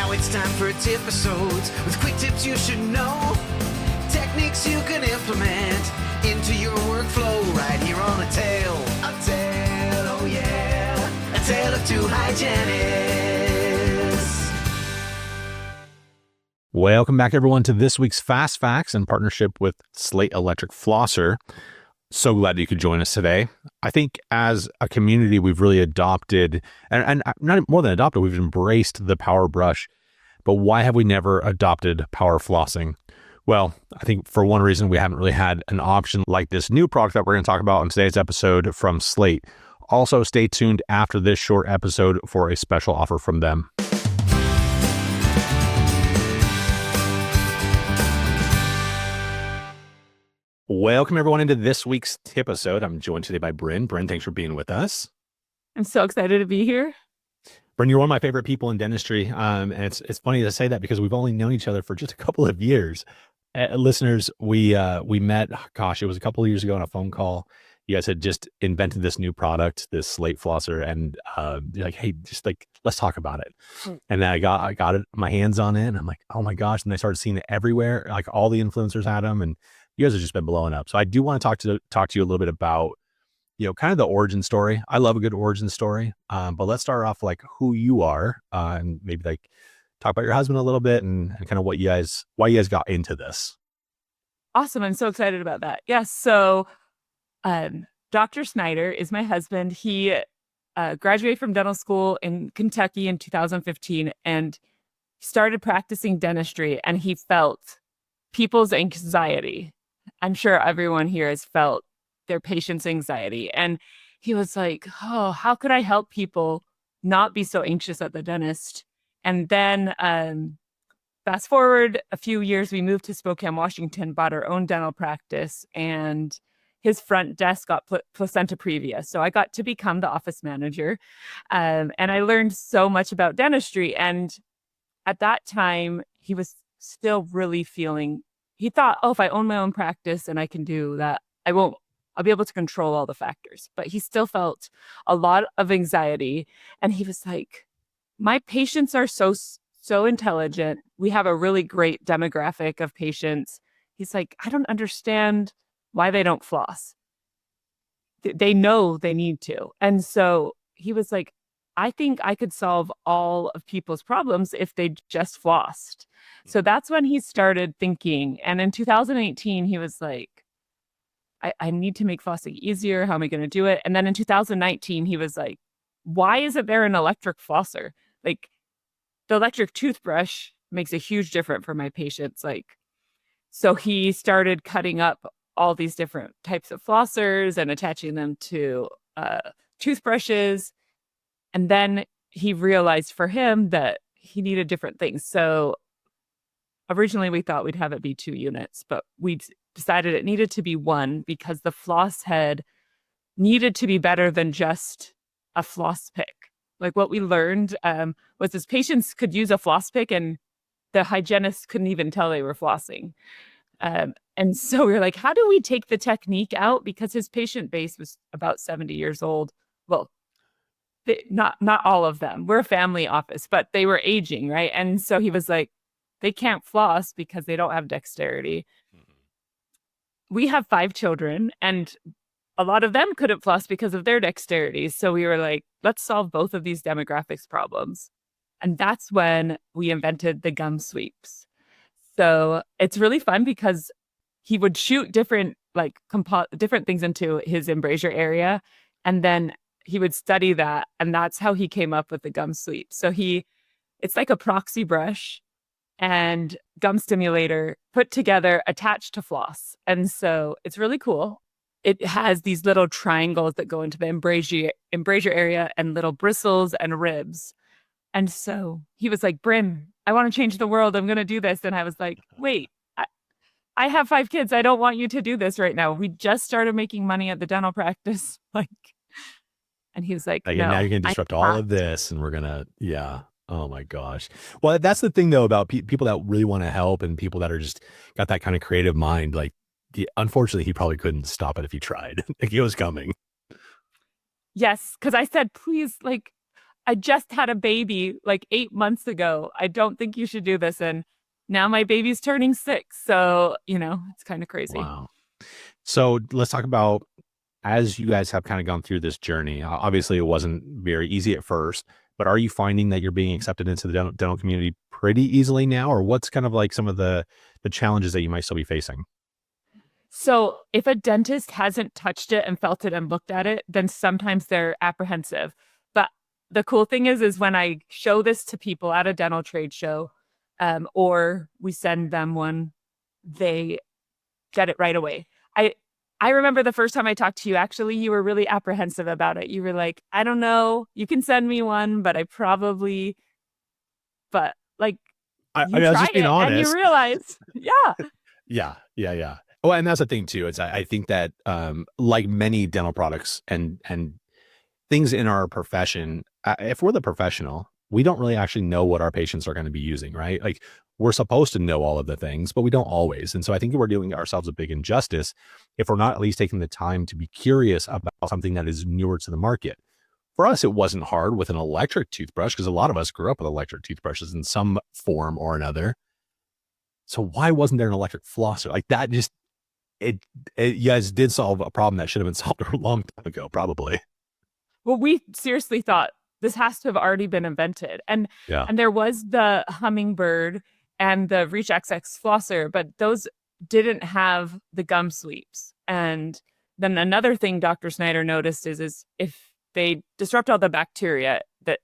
Now it's time for tip-episodes with quick tips you should know. Techniques you can implement into your workflow right here on A Tale, oh yeah, A Tale of Two Hygienists. Welcome back, everyone, to this week's Fast Facts in partnership with Slate Electric Flosser. So glad that you could join us today. I think as a community, we've really adopted, and not more than adopted, we've embraced the power brush. But why have we never adopted power flossing? Well, I think for one reason, we haven't really had an option like this new product that we're going to talk about in today's episode from Slate. Also, stay tuned after this short episode for a special offer from them. Welcome, everyone, into this week's tip-episode. I'm joined today by Brynn. Brynn, thanks for being with us. I'm so excited to be here. Brynn, you're one of my favorite people in dentistry. And it's funny to say that because we've only known each other for just a couple of years. Listeners, we met, it was a couple of years ago on a phone call. You guys had just invented this new product, this Slate Flosser, and you're like, hey, let's talk about it. And then I got it, my hands on it, and I'm like, oh my gosh. And I started seeing it everywhere. Like all the influencers had them, and you guys have just been blowing up. So I do want to talk to you a little bit about, kind of the origin story. I love a good origin story. But let's start off like who you are, and maybe like talk about your husband a little bit and kind of why you guys got into this. Awesome. I'm so excited about that. Yes. So Dr. Snyder is my husband. He graduated from dental school in Kentucky in 2015 and started practicing dentistry, and he felt people's anxiety. I'm sure everyone here has felt their patient's anxiety. And he was like, oh, how could I help people not be so anxious at the dentist? And then fast forward a few years, we moved to Spokane, Washington, bought our own dental practice, and his front desk got placenta previa. So I got to become the office manager. And I learned so much about dentistry. And at that time, he was still really feeling, he thought, oh, if I own my own practice and I can do that, I'll be able to control all the factors. But he still felt a lot of anxiety. And he was like, my patients are so intelligent. We have a really great demographic of patients. He's like, I don't understand why they don't floss. They know they need to. And so he was like, I think I could solve all of people's problems if they just flossed. So that's when he started thinking. And in 2018, he was like, I need to make flossing easier. How am I going to do it? And then in 2019, he was like, why isn't there an electric flosser? Like the electric toothbrush makes a huge difference for my patients. So he started cutting up all these different types of flossers and attaching them to toothbrushes. And then he realized for him that he needed different things. So originally we thought we'd have it be 2 units, but we decided it needed to be 1 because the floss head needed to be better than just a floss pick. Like what we learned was his patients could use a floss pick and the hygienists couldn't even tell they were flossing. And so we were like, how do we take the technique out? Because his patient base was about 70 years old. Well, not all of them. We're a family office, but they were aging, right? And so he was like, they can't floss because they don't have dexterity. We have 5 children, and a lot of them couldn't floss because of their dexterity. So we were like, let's solve both of these demographics problems. And that's when we invented the gum sweeps. So it's really fun because he would shoot different things into his embrasure area, and then he would study that, and that's how he came up with the gum sweep. So it's like a proxy brush and gum stimulator put together, attached to floss. And so it's really cool. It has these little triangles that go into the embrasure area and little bristles and ribs. And so he was like, Brynn, I want to change the world. I'm going to do this. And I was like, wait, I have 5 kids. I don't want you to do this right now. We just started making money at the dental practice. And he was like, no, now you're going to disrupt all of this, and we're going to, yeah. Oh my gosh. Well, that's the thing though about people that really want to help and people that are just got that kind of creative mind. Like, unfortunately, he probably couldn't stop it if he tried. Like, it was coming. Yes, because I said, please, I just had a baby like 8 months ago. I don't think you should do this. And now my baby's turning 6. So, it's kind of crazy. Wow. So let's talk about, as you guys have kind of gone through this journey, obviously it wasn't very easy at first, but are you finding that you're being accepted into the dental community pretty easily now? Or what's kind of like some of the challenges that you might still be facing? So if a dentist hasn't touched it and felt it and looked at it, then sometimes they're apprehensive. But the cool thing is when I show this to people at a dental trade show, or we send them one, they get it right away. I remember the first time I talked to you, actually, you were really apprehensive about it. You were like, I don't know, you can send me one, but like, I you was try just being it and honest. you realize, Yeah. Oh, and that's the thing too. I think that like many dental products and things in our profession, if we're the professional, we don't really actually know what our patients are going to be using, right? Like we're supposed to know all of the things, but we don't always. And so I think we're doing ourselves a big injustice if we're not at least taking the time to be curious about something that is newer to the market. For us, it wasn't hard with an electric toothbrush because a lot of us grew up with electric toothbrushes in some form or another. So why wasn't there an electric flosser? Like that just, it you guys did solve a problem that should have been solved a long time ago, probably. well, we seriously thought this has to have already been invented. And Yeah. there was the hummingbird and the Reach XX flosser, but those didn't have the gum sweeps. And then another thing Dr. Snyder noticed is if they disrupt all the bacteria, that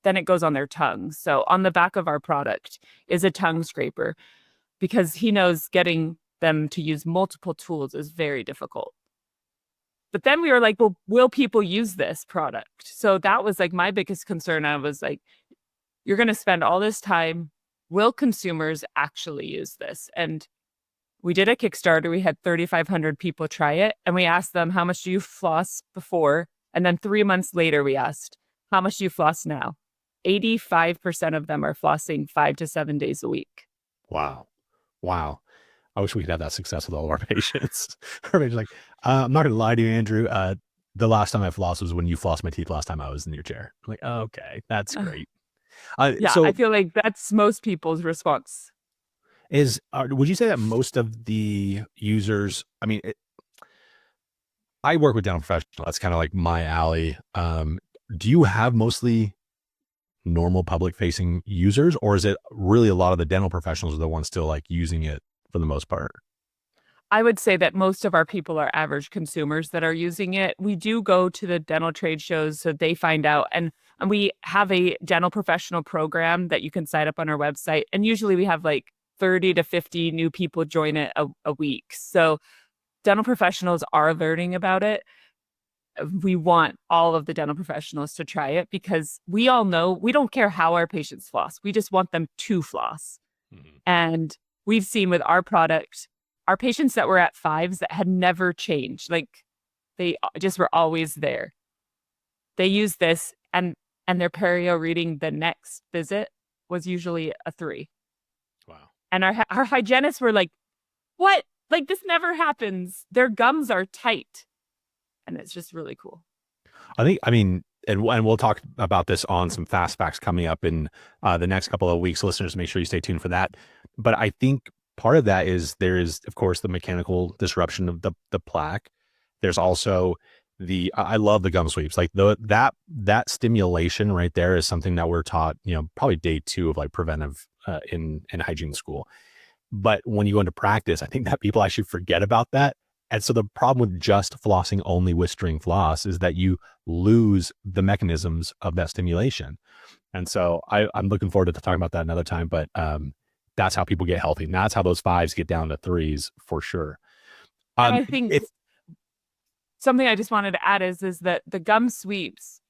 then it goes on their tongue. So on the back of our product is a tongue scraper because he knows getting them to use multiple tools is very difficult. But then we were like, well, will people use this product? So that was like my biggest concern. I was like, you're going to spend all this time. Will consumers actually use this? And we did a Kickstarter. We had 3,500 people try it. And we asked them, how much do you floss before? And then 3 months later, we asked, how much do you floss now? 85% of them are flossing 5 to 7 days a week. Wow. I wish we could have that success with all of our patients. Everybody's like, I'm not going to lie to you, Andrew. The last time I flossed was when you flossed my teeth last time I was in your chair. I'm like, oh, okay, that's great. Yeah, So I feel like that's most people's response. would you say that most of the users, I mean, I work with dental professionals. That's kind of like my alley. Do you have mostly normal public facing users, or is it really a lot of the dental professionals are the ones still like using it for the most part? I would say that most of our people are average consumers that are using it. We do go to the dental trade shows so they find out. And we have a dental professional program that you can sign up on our website. And usually we have like 30 to 50 new people join it a week. So dental professionals are learning about it. We want all of the dental professionals to try it because we all know we don't care how our patients floss. We just want them to floss. Mhm. And we've seen with our product, our patients that were at 5s that had never changed, like they just were always there. They used this and their perio reading the next visit was usually a 3. Wow. And our hygienists were like, what? Like this never happens. Their gums are tight. And it's just really cool. I mean, and we'll talk about this on some fast facts coming up in the next couple of weeks. Listeners, make sure you stay tuned for that. But I think part of that is there is, of course, the mechanical disruption of the plaque. There's also I love the gum sweeps. Like that stimulation right there is something that we're taught, probably day 2 of like preventive in hygiene school. But when you go into practice, I think that people actually forget about that. And so the problem with just flossing only with string floss is that you lose the mechanisms of that stimulation. And so I'm looking forward to talking about that another time, but that's how people get healthy. And that's how those 5s get down to 3s for sure. And I think something I just wanted to add is that the gum sweeps,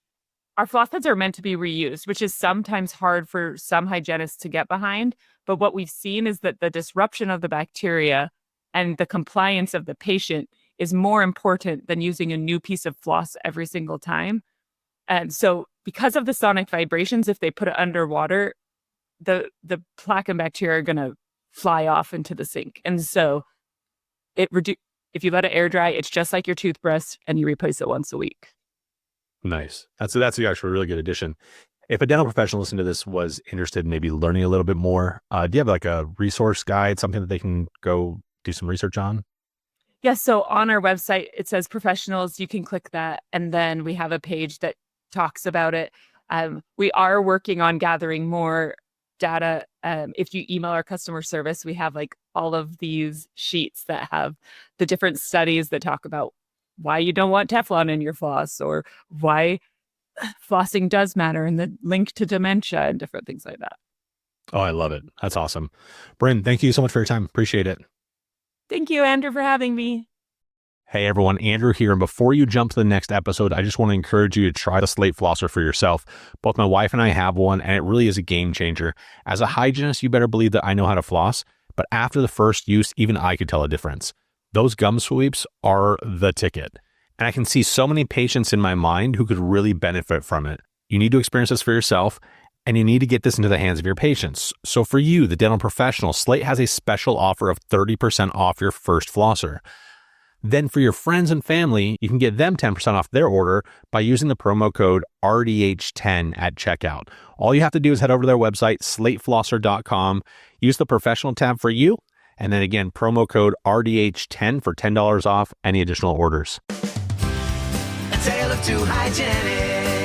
our floss heads are meant to be reused, which is sometimes hard for some hygienists to get behind. But what we've seen is that the disruption of the bacteria and the compliance of the patient is more important than using a new piece of floss every single time. And so because of the sonic vibrations, if they put it underwater, the plaque and bacteria are going to fly off into the sink. And so if you let it air dry, it's just like your toothbrush and you replace it once a week. Nice. That's actually a really good addition. If a dental professional listening to this was interested in maybe learning a little bit more, do you have like a resource guide, something that they can go do some research on? Yes. So on our website, it says professionals. You can click that. And then we have a page that talks about it. We are working on gathering more data. If you email our customer service, we have like all of these sheets that have the different studies that talk about why you don't want Teflon in your floss, or why flossing does matter, and the link to dementia and different things like that. Oh, I love it. That's awesome. Brynn, thank you so much for your time. Appreciate it. Thank you, Andrew, for having me. Hey everyone, Andrew here. And before you jump to the next episode, I just want to encourage you to try the Slate Flosser for yourself. Both my wife and I have one, and it really is a game changer. As a hygienist, you better believe that I know how to floss, but after the first use, even I could tell a difference. Those gum sweeps are the ticket. And I can see so many patients in my mind who could really benefit from it. You need to experience this for yourself, and you need to get this into the hands of your patients. So for you, the dental professional, Slate has a special offer of 30% off your first flosser. Then for your friends and family, you can get them 10% off their order by using the promo code RDH10 at checkout. All you have to do is head over to their website, slateflosser.com, use the professional tab for you, and then again, promo code RDH10 for $10 off any additional orders. A tale of two hygienists.